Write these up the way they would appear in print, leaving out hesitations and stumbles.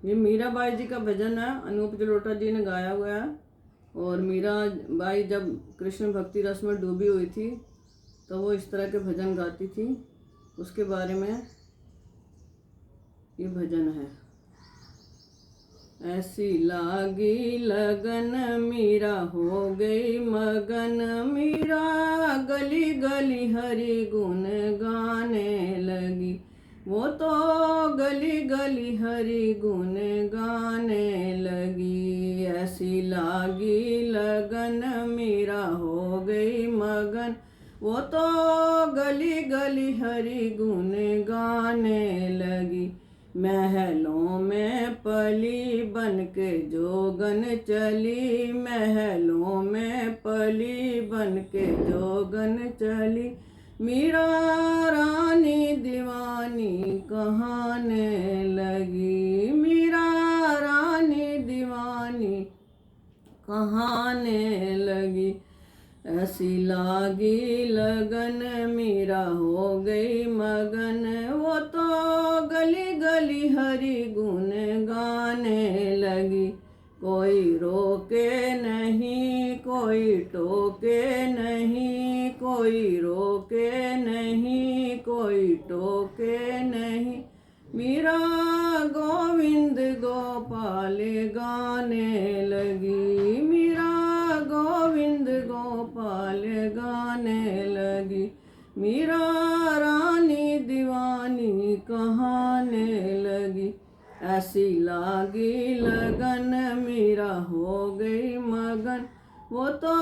ये मीराबाई जी का भजन है, अनूप जलोटा जी ने गाया हुआ है। और मीराबाई जब कृष्ण भक्ति रस में डूबी हुई थी तो वो इस तरह के भजन गाती थी, उसके बारे में ये भजन है। ऐसी लागी लगन मीरा हो गई मगन, मीरा गली गली हरि गुण गाने लगी। वो तो गली गली हरि गुण गाने लगी। ऐसी लागी लगन मीरा हो गई मगन, वो तो गली गली हरि गुण गाने लगी। महलों में पली बन के जोगन चली, महलों में पली बन के जोगन चली। मीरा रानी दीवानी कहाने लगी, मीरा रानी दीवानी कहाने लगी। ऐसी लागी लगन मीरा हो गई मगन, वो तो गली गली हरि गुण गाने लगी। कोई रोके नहीं, कोई टोके नहीं, कोई रोके नहीं, कोई टोके नहीं। मीरा गोविंद गोपाल गाने लगी, मीरा गोविंद गोपाल गाने लगी। मीरा रानी दीवानी कहाने लगी। ऐसी लागी लगन मीरा हो गई मगन, वो तो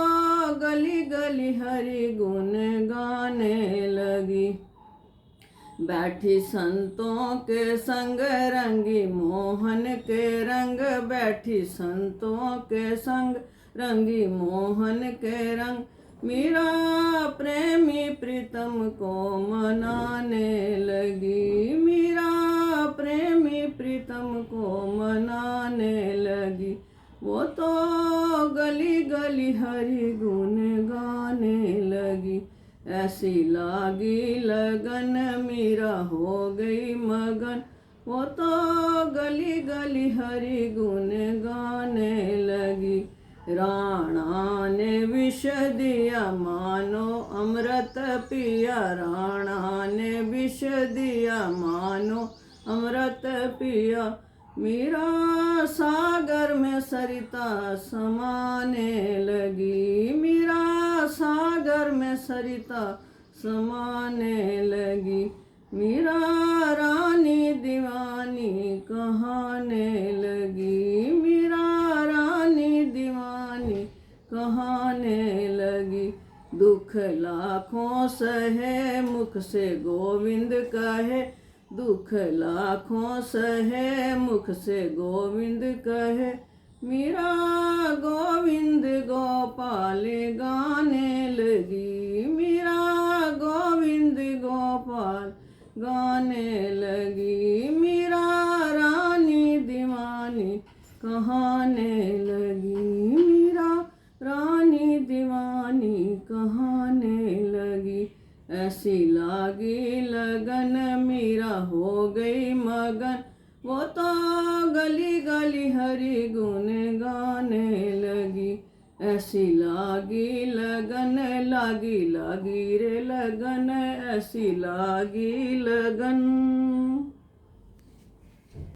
गली गली हरि गुण गाने लगी। बैठी संतों के संग रंगी मोहन के रंग, बैठी संतों के संग रंगी मोहन के रंग। मीरा प्रेमी प्रीतम को मनाने लगी, मीरा प्रेमी प्रीतम को मनाने लगी। वो तो गली गली हरि गुण गाने लगी। ऐसी लागी लगन मीरा हो गई मगन, वो तो गली गली हरि गुण गाने लगी। राणा ने विष दिया मानो अमृत पिया, राणा ने विष दिया मानो अमृत पिया। मीरा सागर में सरिता समाने लगी, मीरा सागर में सरिता समाने लगी। मीरा रानी दीवानी कहाने लगी, मीरा रानी दीवानी कहाने लगी। दुख लाखों सहे मुख से गोविंद कहे, दुख लाखों सहे मुख से गोविंद कहे। मीरा गोविंद गोपाल गाने लगी, मीरा गोविंद गोपाल गाने लगी। मीरा रानी दीवानी कहाने लगी, मीरा रानी दीवानी कहाने लगी। ऐसी लागी लगन मीरा हो गई मगन, वो तो गली गली हरि गुण गाने लगी। ऐसी लागी लगन, लागी लागी रे लगन, ऐसी लागी लगन।